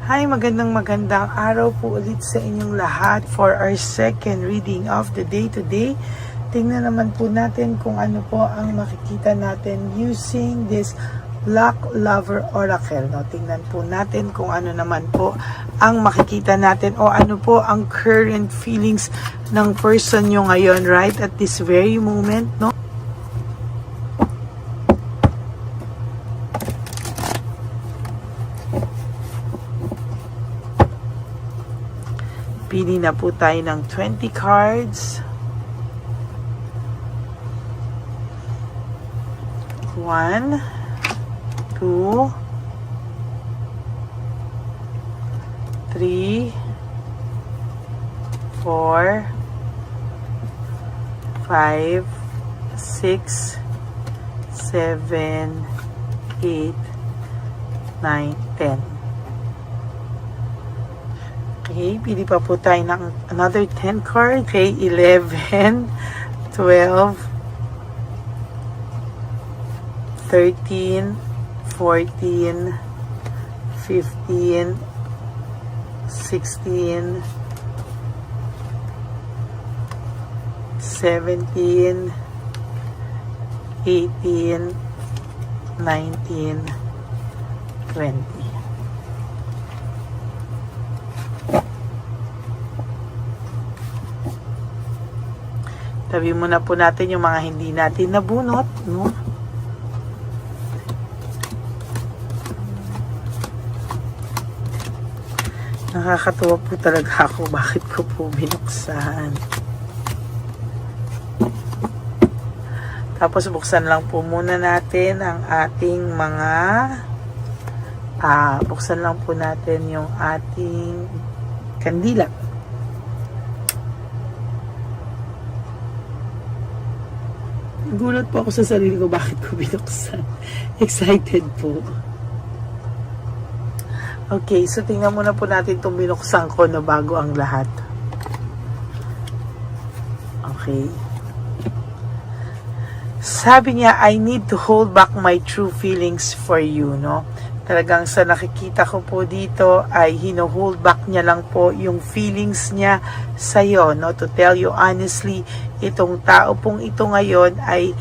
Hi, magandang araw po ulit sa inyong lahat for our second reading of the day today. Tingnan naman po natin kung ano po ang makikita natin using this Black Lover Oracle. No, tingnan po natin kung ano naman po ang makikita natin o ano po ang current feelings ng person nyo ngayon right at this very moment. No? Pili na po tayo ng 20 cards. 1, 2, 3, 4, 5, 6, 7, 8, 9, 10. Okay, pili pa po tayo ng another 10 card. Okay, 11, 12, 13, 14, 15, 16, 17, 18, 19, 20. Tabi muna po natin yung mga hindi natin nabunot, no? Nakakatuwa po talaga ako bakit ko po binuksan. Tapos buksan lang po muna natin ang ating mga buksan lang po natin yung ating kandila. Gulat po ako sa sarili ko bakit ko binuksan. Excited po. Okay, so tingnan muna po natin itong binuksan ko na bago ang lahat. Okay. Sabi niya, I need to hold back my true feelings for you, no? Talagang sa nakikita ko po dito ay hino-hold back niya lang po yung feelings niya sa'yo, no? To tell you honestly, itong tao pong ito ngayon ay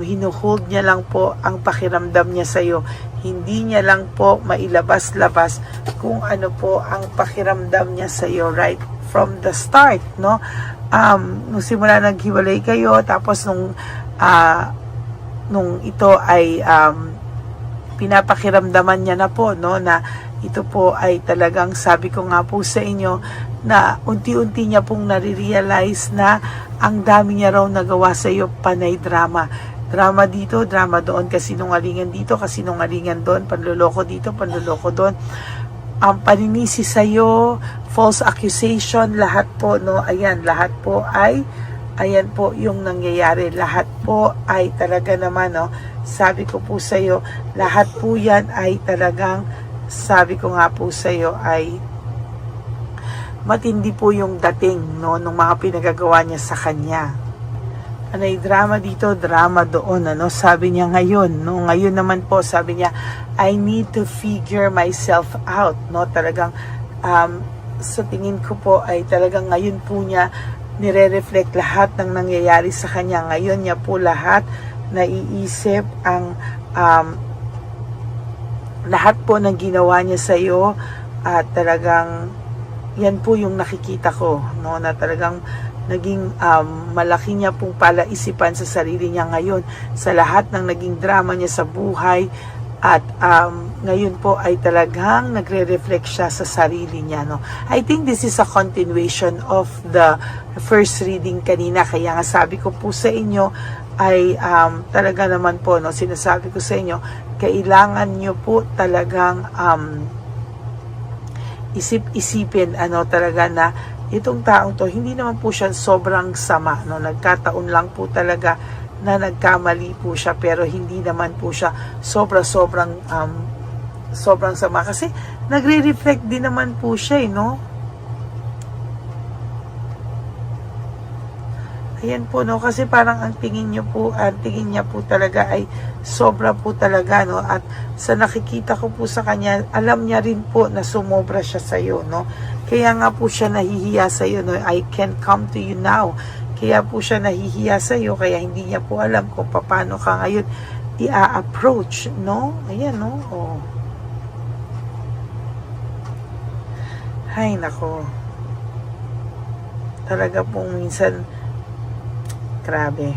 hino-hold niya lang po ang pakiramdam niya sa'yo. Hindi niya lang po mailabas-labas kung ano po ang pakiramdam niya sa'yo right from the start, no? Nung simula naghiwalay kayo, tapos nung ito ay pinapakiramdaman niya na po, no, na ito po ay talagang sabi ko nga po sa inyo na unti-unti niya pong nare-realize na ang dami niya raw nagawa sa iyo, panay drama. Drama dito, drama doon, kasinungalingan dito, kasinungalingan doon, panloloko dito, panloloko doon. Ang paninisi sa iyo, false accusation, lahat po, no, ayan, lahat po ay ayan po yung nangyayari. Lahat po ay talaga naman, no, sabi ko po sa iyo, lahat po yan ay talagang, sabi ko nga po sa iyo, ay matindi po yung dating, no, ng mga pinagagawa niya sa kanya. Anay drama dito, drama doon, ano, sabi niya ngayon, no, ngayon naman po, sabi niya, I need to figure myself out, no, talagang, sa tingin ko po ay talagang ngayon po niya nire-reflect lahat ng nangyayari sa kanya. Ngayon niya po lahat naiisip ang lahat po ng ginawa niya sa iyo at talagang yan po yung nakikita ko, no, na talagang naging malaki niya pong palaisipan sa sarili niya ngayon sa lahat ng naging drama niya sa buhay at ngayon po ay talagang nagre-reflect siya sa sarili niya, no. I think this is a continuation of the first reading kanina, kaya nga sabi ko po sa inyo ay talaga naman po, no, sinasabi ko sa inyo, kailangan nyo po talagang isip-isipin, ano, talaga na itong taong to, hindi naman po siya sobrang sama, no, nagkataon lang po talaga na nagkamali po siya, pero hindi naman po siya sobrang sama kasi nagre-reflect din naman po siya, no. Ayan po, no, kasi parang ang tingin niya po talaga ay sobra po talaga, no, at sa nakikita ko po sa kanya, alam niya rin po na sumobra siya sa iyo, no. Kaya nga po siya nahihiya sa iyo, no, I can't come to you now. Kaya po siya nahihiya sa iyo, kaya hindi niya po alam kung paano ka ngayon i-approach, no. Ayan, no, oh. Ay, nako. Talaga pong minsan, grabe.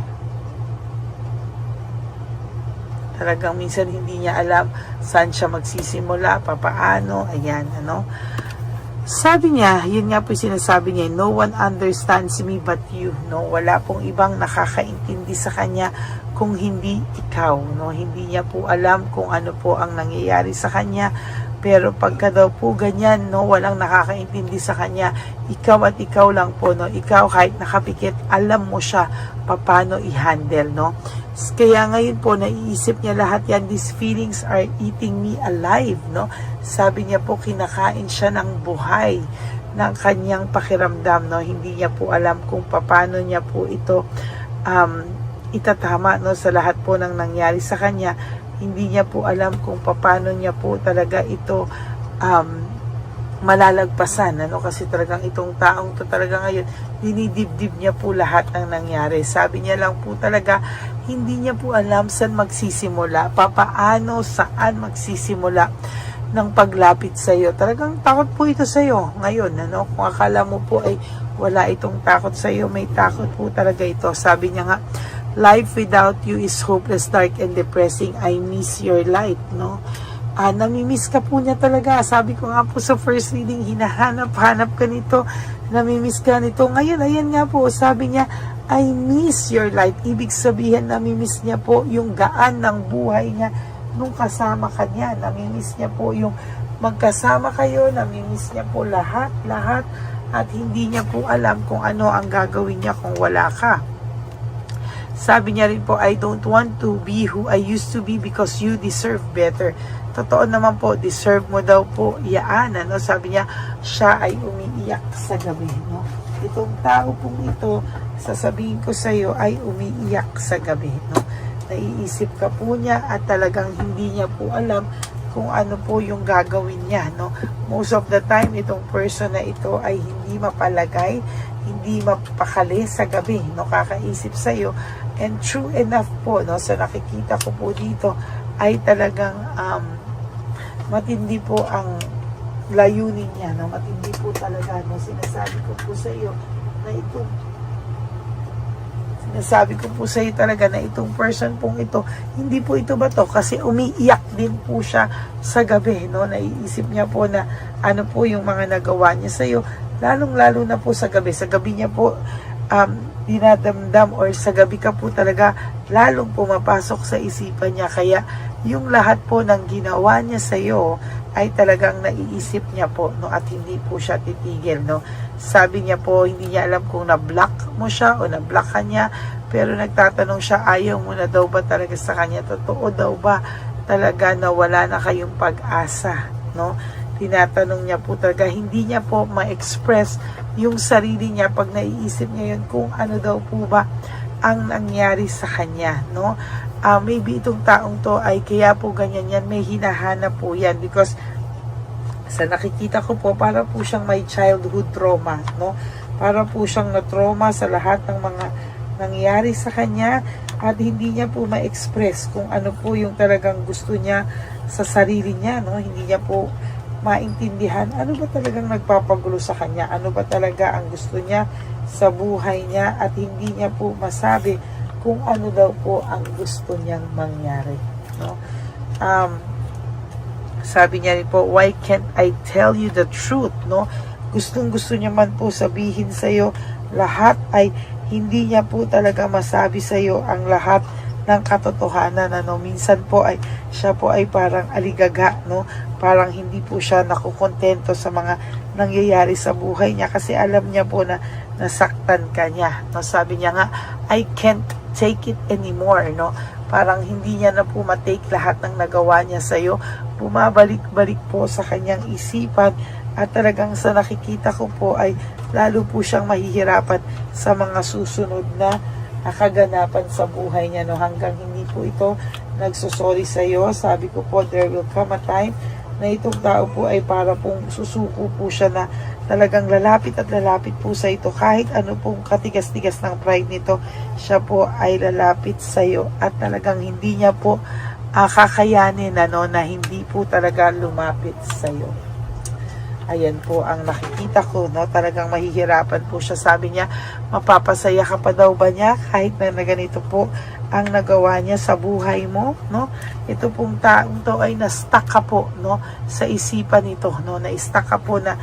Talagang minsan hindi niya alam saan siya magsisimula, papaano, ayan, ano. Sabi niya, yun nga po sinasabi niya, no one understands me but you, no. Wala pong ibang nakakaintindi sa kanya kung hindi ikaw, no. Hindi niya po alam kung ano po ang nangyayari sa kanya. Pero pagka daw po ganyan, no, walang nakakaintindi sa kanya, ikaw at ikaw lang po, no, ikaw kahit nakapikit, alam mo siya paano i-handle, no. Kaya ngayon po, naiisip niya lahat yan, these feelings are eating me alive, no. Sabi niya po, kinakain siya ng buhay ng kanyang pakiramdam, no. Hindi niya po alam kung paano niya po ito itatama, no, sa lahat po ng nangyari sa kanya. Hindi niya po alam kung paano niya po talaga ito malalagpasan, ano, kasi talagang itong taong to talaga ngayon, dinidibdib niya po lahat ng nangyari. Sabi niya lang po talaga, hindi niya po alam saan magsisimula, saan magsisimula ng paglapit sa iyo. Talagang takot po ito sa iyo ngayon, ano. Kung akala mo po ay wala itong takot sa iyo, may takot po talaga ito. Sabi niya nga, life without you is hopeless, dark, and depressing. I miss your light, no? Namimiss ka po niya talaga. Sabi ko nga po sa first reading, hinahanap-hanap ka nito. Namimiss ka nito. Ngayon, ayan nga po, sabi niya, I miss your light. Ibig sabihin, namimiss niya po yung gaan ng buhay niya nung kasama ka niya. Namimiss niya po yung magkasama kayo. Namimiss niya po lahat. At hindi niya po alam kung ano ang gagawin niya kung wala ka. Sabi niya rin po, I don't want to be who I used to be because you deserve better. Totoo naman po, deserve mo daw po yaan, ano? Sabi niya, siya ay umiiyak sa gabi, no? Itong tao pong ito, sasabihin ko sa iyo, ay umiiyak sa gabi, no? Naiisip ka po niya at talagang hindi niya po alam kung ano po yung gagawin niya, no? Most of the time, itong person na ito ay hindi mapalagay, hindi mapakali sa gabi, no? Kakaisip sa iyo. And true enough po, no, sa nakikita ko po dito ay talagang matindi po ang layunin niya, no? Matindi po talaga, no? Sinasabi ko po sa iyo talaga na itong person pong ito, hindi po ito ba to? Kasi umiiyak din po siya sa gabi, no? Naiisip niya po na ano po yung mga nagawa niya sa iyo, lalong-lalo na po sa gabi. Sa gabi niya po dinadamdam, or sa gabi ka po talaga lalong pumapasok sa isipan niya. Kaya yung lahat po ng ginawa niya sa iyo ay talagang naiisip niya po, no, at hindi po siya titigil, no. Sabi niya po, hindi niya alam kung na-block mo siya o na-block ka niya, pero nagtatanong siya, ayaw mo na daw ba talaga sa kanya? Totoo daw ba talaga na wala na kayong pag-asa, no? Tinatanong niya po talaga, hindi niya po ma-express yung sarili niya pag naiisip niya yun kung ano daw po ba ang nangyari sa kanya, no? Maybe itong taong to ay kaya po ganyan yan, may hinahanap po yan, because sa nakikita ko po, para po siyang may childhood trauma, no? Para po siyang na-trauma sa lahat ng mga nangyari sa kanya, at hindi niya po ma-express kung ano po yung talagang gusto niya sa sarili niya, no? Hindi niya po maintindihan ano ba talagang nagpapagulo sa kanya, ano ba talaga ang gusto niya sa buhay niya, at hindi niya po masabi kung ano daw po ang gusto niyang mangyari, no? Sabi niya rin po, why can't I tell you the truth, no? Gustong-gusto niya man po sabihin sa iyo lahat, ay hindi niya po talaga masabi sa iyo ang lahat ng katotohanan, ano. Minsan po ay siya po ay parang aligaga, no? Parang hindi po siya nakukontento sa mga nangyayari sa buhay niya, kasi alam niya po na nasaktan ka niya, no? Sabi niya nga, I can't take it anymore, no? parang hindi niya na po matake lahat ng nagawa niya sa'yo. Bumabalik-balik po sa kanyang isipan at talagang sa nakikita ko po ay lalo po siyang mahihirapan sa mga susunod na kaganapan sa buhay niya, no? Hanggang hindi po ito nagsusorry sa iyo. Sabi ko po, there will come a time na itong tao po ay para pong susuko po siya na talagang lalapit at lalapit po sa ito. Kahit ano pong katigas-tigas ng pride nito, siya po ay lalapit sa iyo at talagang hindi niya po kakayanin na hindi po talaga lumapit sa iyo. Ayan po ang nakikita ko, no? Talagang mahihirapan po siya. Sabi niya, mapapasaya ka pa daw ba niya kahit na ganito po ang nagawa niya sa buhay mo, no? Ito pong taong to ay na-stuck ka po, no? Sa isipan nito, no? Na-stuck ka po na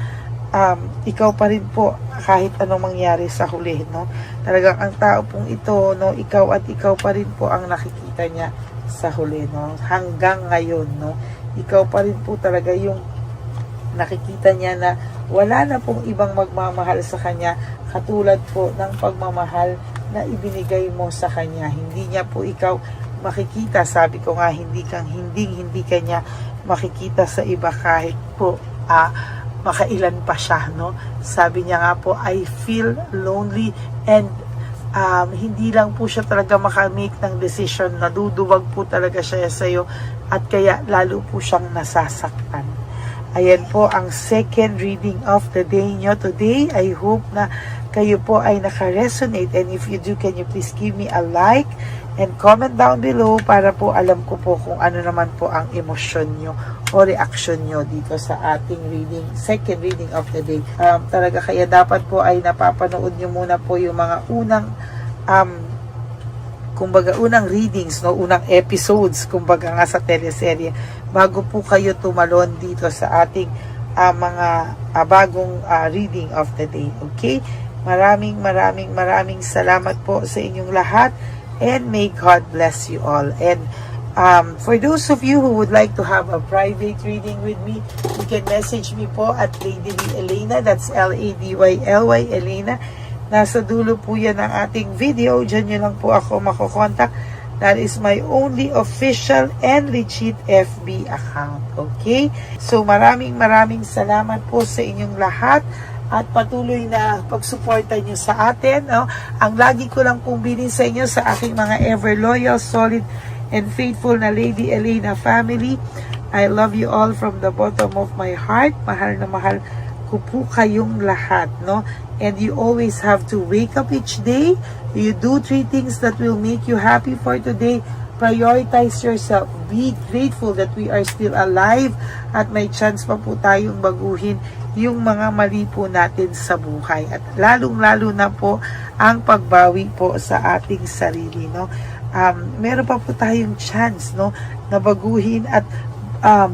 ikaw pa rin po kahit anong mangyari sa huli, no? Talagang ang tao pong ito, no? Ikaw at ikaw pa rin po ang nakikita niya sa huli, no? Hanggang ngayon, no? Ikaw pa rin po talaga yung nakikita niya na wala na pong ibang magmamahal sa kanya katulad po ng pagmamahal na ibinigay mo sa kanya. Hindi niya po ikaw makikita, sabi ko nga, hindi kanya makikita sa iba kahit po makailan pa siya, no? Sabi niya nga po, I feel lonely and hindi lang po siya talaga makamake ng decision, naduduwag po talaga siya sa iyo at kaya lalo po siyang nasasaktan. Ayan po ang second reading of the day nyo today. I hope na kayo po ay naka-resonate. And if you do, can you please give me a like and comment down below para po alam ko po kung ano naman po ang emosyon nyo o reaction nyo dito sa ating reading, second reading of the day. Talaga kaya dapat po ay napapanood nyo muna po yung mga unang unang readings, no, unang episodes, kumbaga nga sa teleserye, bago po kayo tumalon dito sa ating mga bagong reading of the day. Okay? Maraming salamat po sa inyong lahat and may God bless you all. And for those of you who would like to have a private reading with me, you can message me po at Lady Elena, that's Ladyly Elena. Nasa dulo po yan ng ating video. Diyan nyo lang po ako makokontak. That is my only official and legit FB account. Okay? So maraming salamat po sa inyong lahat at patuloy na pagsuporta nyo sa atin. No? Ang lagi ko lang pong bilin sa inyo sa aking mga ever loyal, solid, and faithful na Lady Elena family. I love you all from the bottom of my heart. Mahal na mahal ko po kayong lahat, no? And you always have to wake up each day. You do 3 things that will make you happy for today. Prioritize yourself. Be grateful that we are still alive at may chance pa po tayong baguhin yung mga mali po natin sa buhay. At lalong-lalo na po ang pagbawi po sa ating sarili, no? Meron pa po tayong chance, no, na baguhin at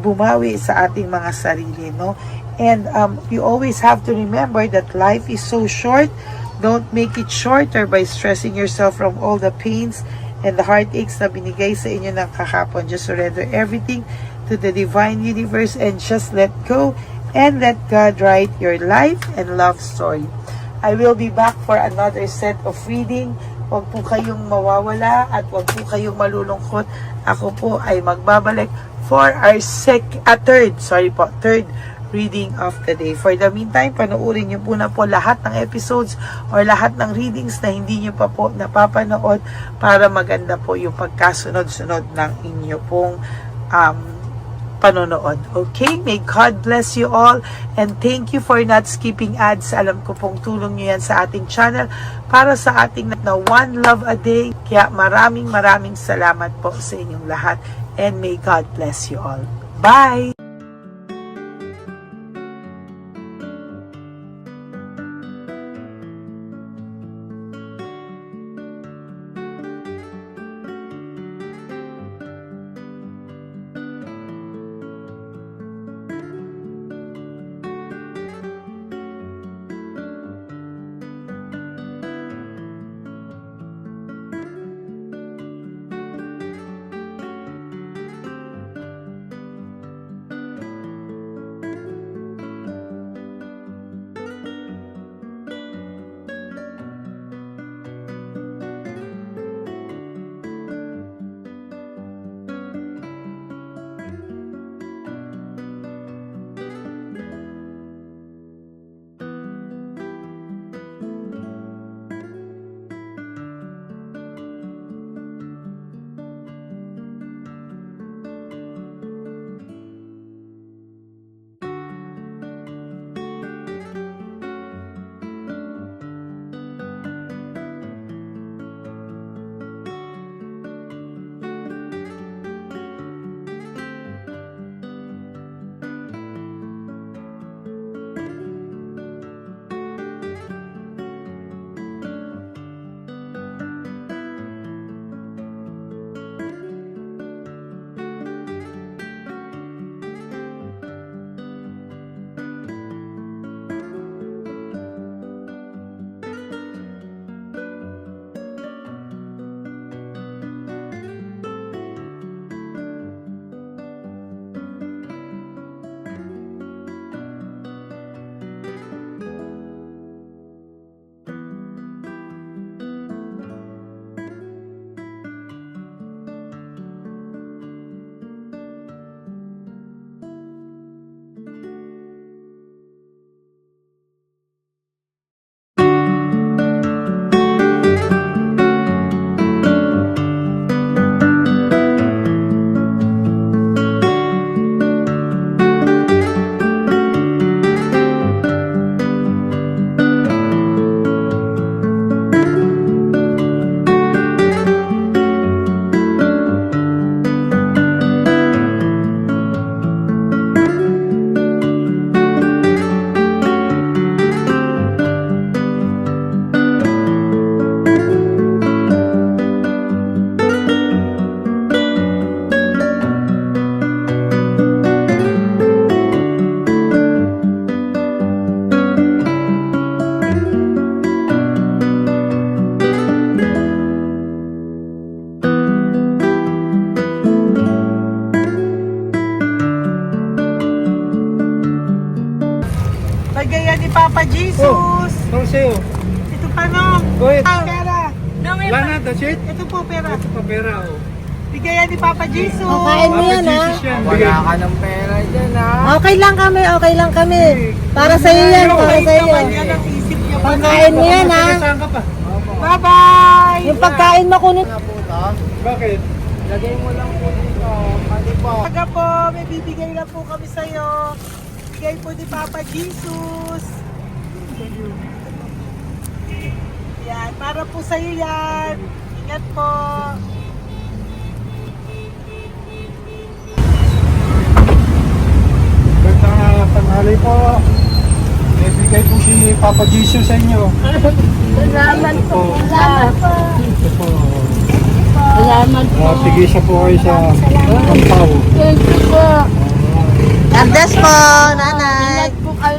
bumawi sa ating mga sarili, no? And you always have to remember that life is so short. Don't make it shorter by stressing yourself from all the pains and the heartaches na binigay sa inyo ng kahapon. Just surrender everything to the divine universe and just let go and let God write your life and love story. I will be back for another set of reading. Huwag po kayong mawawala at huwag po kayong malulungkot. Ako po ay magbabalik for our third reading of the day. For the meantime, panoorin nyo po na po lahat ng episodes or lahat ng readings na hindi nyo pa po napapanood para maganda po yung pagkasunod-sunod ng inyo pong panonood. Okay? May God bless you all and thank you for not skipping ads. Alam ko pong tulong nyo yan sa ating channel para sa ating na One Love a Day. Kaya maraming salamat po sa inyong lahat and may God bless you all. Bye! Bagayan ni Papa Jesus. Para sa'yo. Ito pa nung. Wait. Pera. Wala na, that's it? Ito po pera. Ito pa pera, oh. Bigayan ni Papa Jesus. Kain mo yan, ha? Jesus yan. Bigay. Wala ka ng pera dyan, ha? Okay lang kami, okay lang kami. Para sa iyo yan, para sa iyo. Naman yan ang isip niya. Pagkain mo yan, ha? Saan ka pa? Bye-bye. Yung pagkain mo kunin. Nga po ito. Bakit? Lagay mo lang po dito. Pati po. Taga po, may bibigay lang po kami sa'yo. Bigay po ni Papa Jesus. Yan, para po sa'yo yan. Ingat po. Gandang tanghali po. May bigay po si Papa Jesus sa inyo. Salamat po. Salamat po. Ito po. Salamat po. Tigisa po kayo sa Pampaw. Thank you po. God bless po, nanay.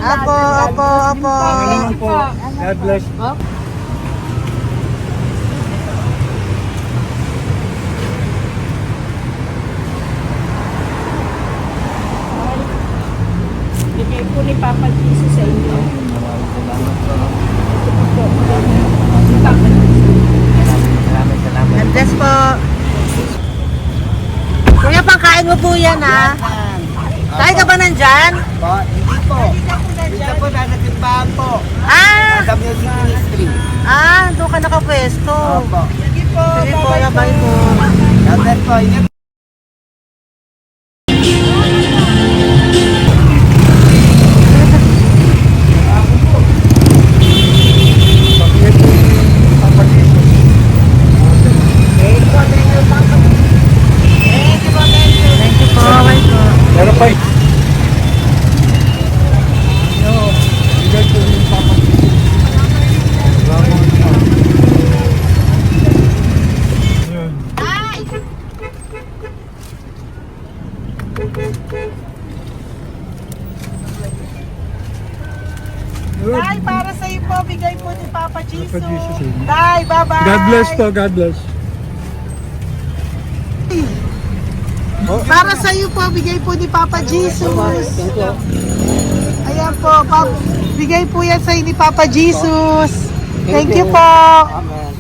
Apo, apo, apo. Pangalaman po. God bless. Bigay po ni Papa Jesus sa inyo. Salamat. God bless po. Kuya, pangkain mo po yan, ha? Kain ka ba nandyan? Po, hindi po. Dito po, nanatimbahan po. Ah! Sa Music Ministry. Doon ka nakapwesto. Opo. Sige po, Sige po, labay po. God bless po. Ingat. Pagkakit po si Papa Jesus. Thank you po, bye po. Meron pa Yo, bigay po ni Papa Jesus. Salamat po. Yun. Good. Tay, para sa'yo po, bigay po ni Papa Jesus. Jesus, amen. Tay, bye-bye. God bless po, God bless. Para sa'yo po, bigay po ni Papa Jesus. Ayan po, bigay po yan sa'yo ni Papa Jesus. Thank you po. Amen.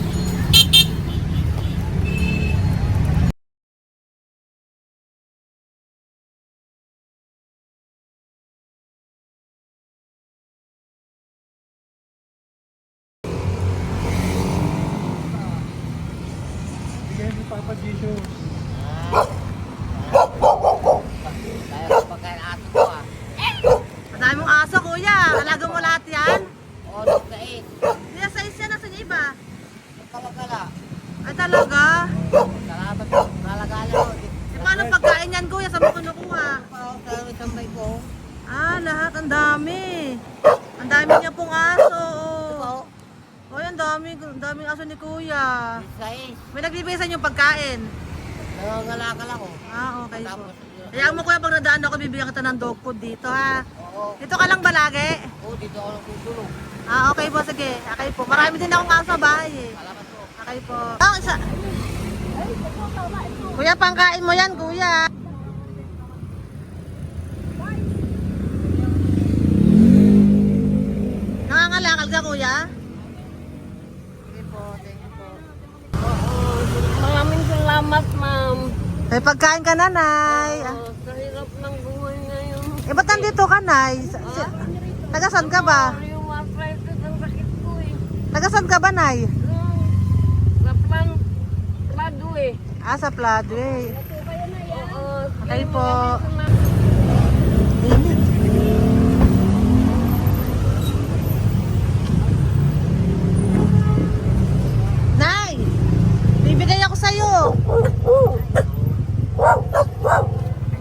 Bigay ni Papa Jesus. Kaya pagkain ato ko, ha? Madami mong aso, kuya. Alaga mo lahat yan? O, nagkait. Hindi, sa isya, nasa niya iba. Kalagala. Ay, talaga? Salamat po. Nalagala ko. E, paano pagkain yan, kuya? Saan mo kinukuha? Sa tambay ko. Lahat. Ang dami. Ang dami niya pong aso. Ito, Oy, ang daming aso ni kuya. guys. May nagbibigay sa inyong pagkain. Nangangalakal ako. Okay po. Tapos, Kaya mo kuya, pag nadaan ako, bibigyan kita ng dog food dito, ha? oo. Dito ka lang ba lagi? Oo, dito ako natutulog. Okay po, sige. Okay po. Marami din akong aso sa bahay, eh. Salamat po. Okay po. Isa. Kuya, pangkain mo yan, kuya. Nangangalakal ka, kuya? Sige po, thank you po. Maraming salamat, ma'am. May pagkain ka, nanay. Sa hirap ng buhay ngayon. Ba't nandito ka, nay? Tagasan ka ba? Yung arthritis ang sakit ko eh. Tagasan ka ba, nay? Sa plado eh. Sa Pladway. Oo. Okay po. Nay! Bibigay ako sa'yo.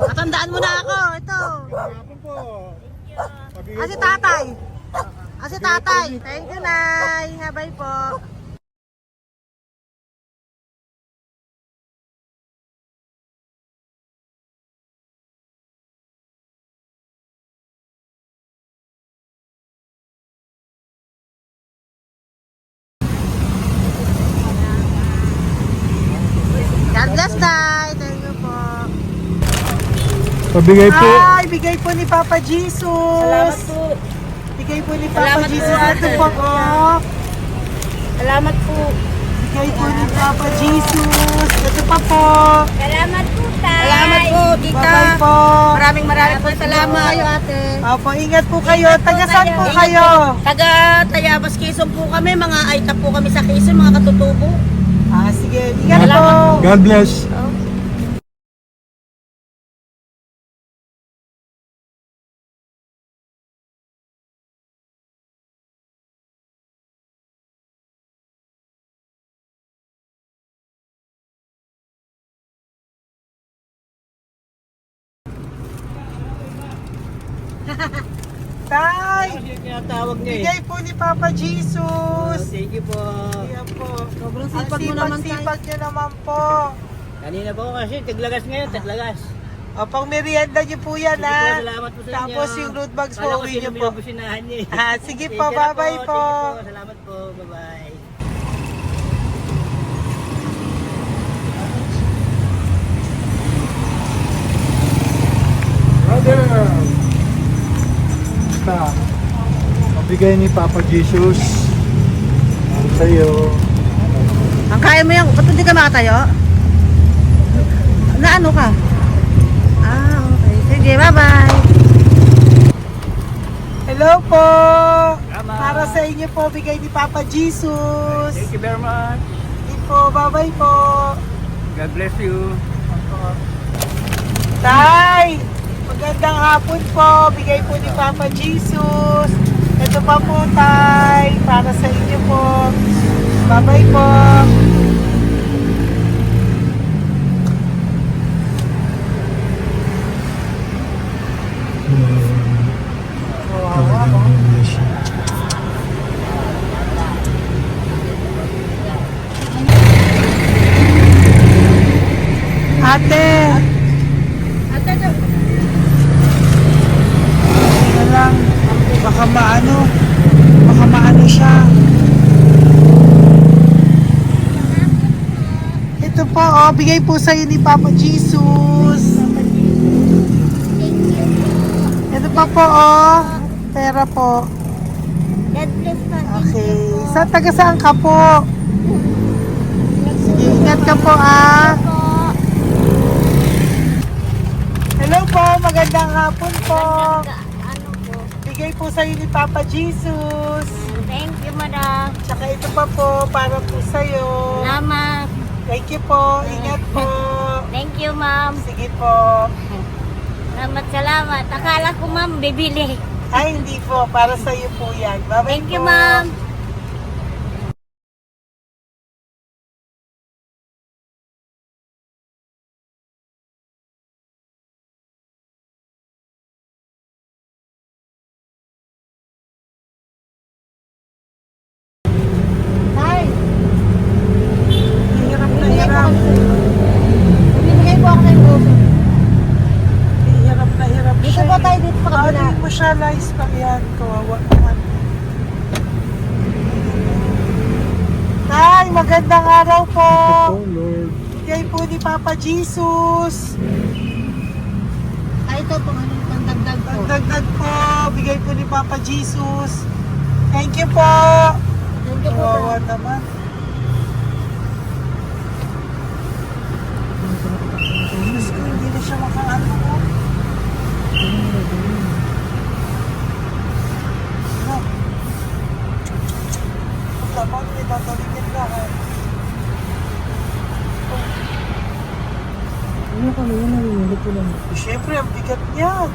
Matandaan mo na ako. Ito. Hapon po. Si tatay. Si tatay. Thank you, Nay. Bye po. God bless, Tay. Thank you po. Pabigay po. Ay, bigay po ni Papa Jesus. Salamat po. Bigay Bigay po ni Papa Jesus. Ito po po. Salamat po. Bigay po ni Papa Jesus. Ito pa po. Salamat po, tay. Salamat po, tita. Bye-bye po. Maraming po salamat. Kayo, ate. Opo, ingat po kayo. Taga saan po kayo? Taga Tayabas, Quezon po kami. Mga aita po kami sa Quezon, mga katutubo. Sige, ingat po. God bless. Tay, Tinatawag niya eh. bigay po ni Papa Jesus. Thank you po. Ayan po. Sobrang Ang sipag mo naman, tay. sipag niyo naman po. Kanina po kasi, taglagas ngayon, taglagas. O, pang merienda niyo po yan, Sige po, ha? salamat po sa inyo. Tapos yung road bags po, Kala ko uwi niyo sino po. binubusinahan niya eh. Sige Sige po, na bye-bye po. Thank you po, salamat po, bye-bye. Brother! Basta, mabigay ni Papa Jesus. Ang sa'yo. Ang kaya mo yan, ba't hindi ka makatayo? Na ano ka? Okay. Sige, bye-bye. Hello po. Salamat. Para sa inyo po, bigay ni Papa Jesus. Thank you very much. Sige po, bye-bye po. God bless you. Tay, magandang hapon po. Bigay po ni Papa Jesus. Ito pa po, Tay. Para sa inyo po. Bye-bye po. Ate. Ano lang, baka maano siya. Ito po, bigay po sa'yo ni Papa Jesus. Ito pa po, pera po. God bless po. Okay, taga saan ka po? Sige, ingat ka po, Hello po, magandang hapon po. Ano po? Bigay po sa'yo ni Papa Jesus. Thank you, madam. Tsaka ito pa po, para po sa'yo. Salamat. Thank you po, ingat po. Thank you, ma'am. Sige po. Salamat. Akala ko, ma'am, bibili. Ay, hindi po, para sa'yo po yan. Bye-bye Thank you, po. ma'am. Tay, Hirap na hirap. bibigay po ako ng gusto. Hirap na hirap Dito siya. po tayo, dito sa kabila. Ano mo siya, lies pa yan. Kawawa naman. Tay, magandang araw po. Oh, Lord. Bigay po ni Papa Jesus. Ito po, ano yung pandagdag po. Dagdag po, bigay po ni Papa Jesus. Thank you po. Thank you po, Kawawa naman. Diyos ko, hindi na siya makaano ko. Dapat may tatawagin lahat. Ano kami yun, nalilito ko lang. Siyempre, ang bigat niyan.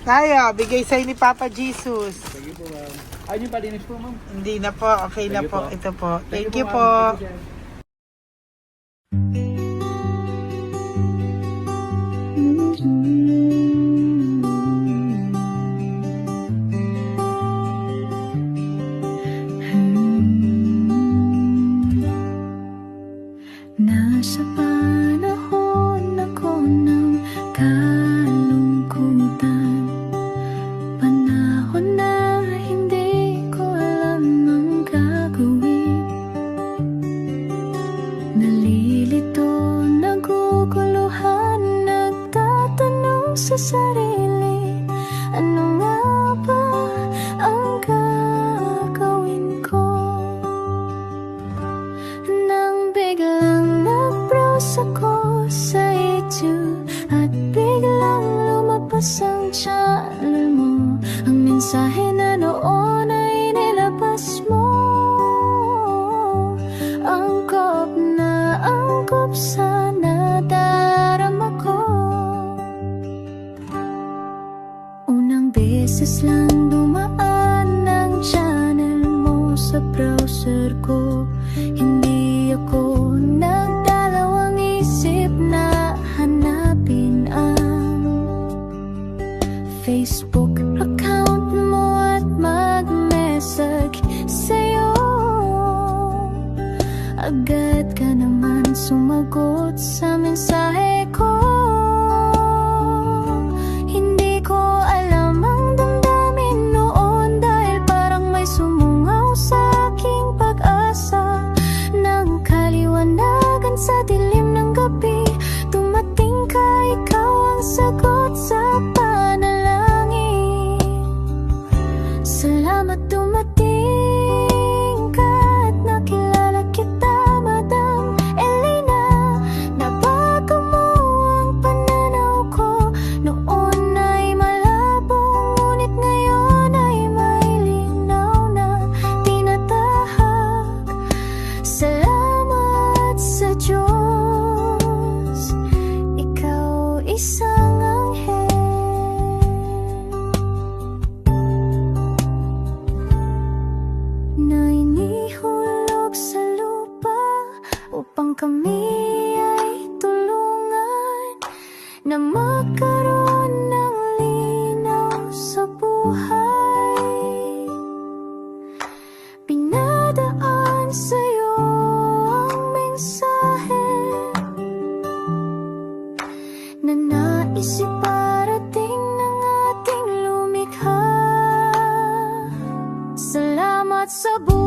Kaya, bigay sa'yo ni Papa Jesus. Thank you po, ma'am. Ay, yung palinis po, ma'am. Hindi na po, okay na Thank you po. po. Ito po. Thank you ma'am. po. Thank you, sir. Nasa panahon ako ng kalungkutan, panahon na hindi ko alam ang gagawin. sa sarili, ano nga ba ang gagawin ko? Nang biglang nag-browse ako sa YouTube at biglang lumabas ang channel mo, ang mensahe na noon ay nilabas mo. Angkop sa nadarama ko. Unang beses lang dumaan ang channel mo sa browser ko. Hindi ako nagdalawang isip na hanapin ang Facebook account mo at mag-message sa'yo. Agad ka naman sumagot sa mensahe ko. Hindi ko alam ang damdamin noon, dahil parang may sumungaw sa aking pag-asa. Nang kaliwanagan sa dilim ng gabi, dumating ka, ikaw ang sagot sa panalangin. Salamat dumating ka at nakilala kita, Madam Elena. Nabago mo ang pananaw ko. Noon ay malabo, ngunit ngayon ay may linaw na tinatahak. Salamat sa Diyos, ikaw isang anghel na inihulog sa lupa upang kami ay tulungan na magkaroon ng linaw sa buhay. Pinadaan sa'yo ang mensahe na nais iparating ng ating lumikha. Salamat sa buhay.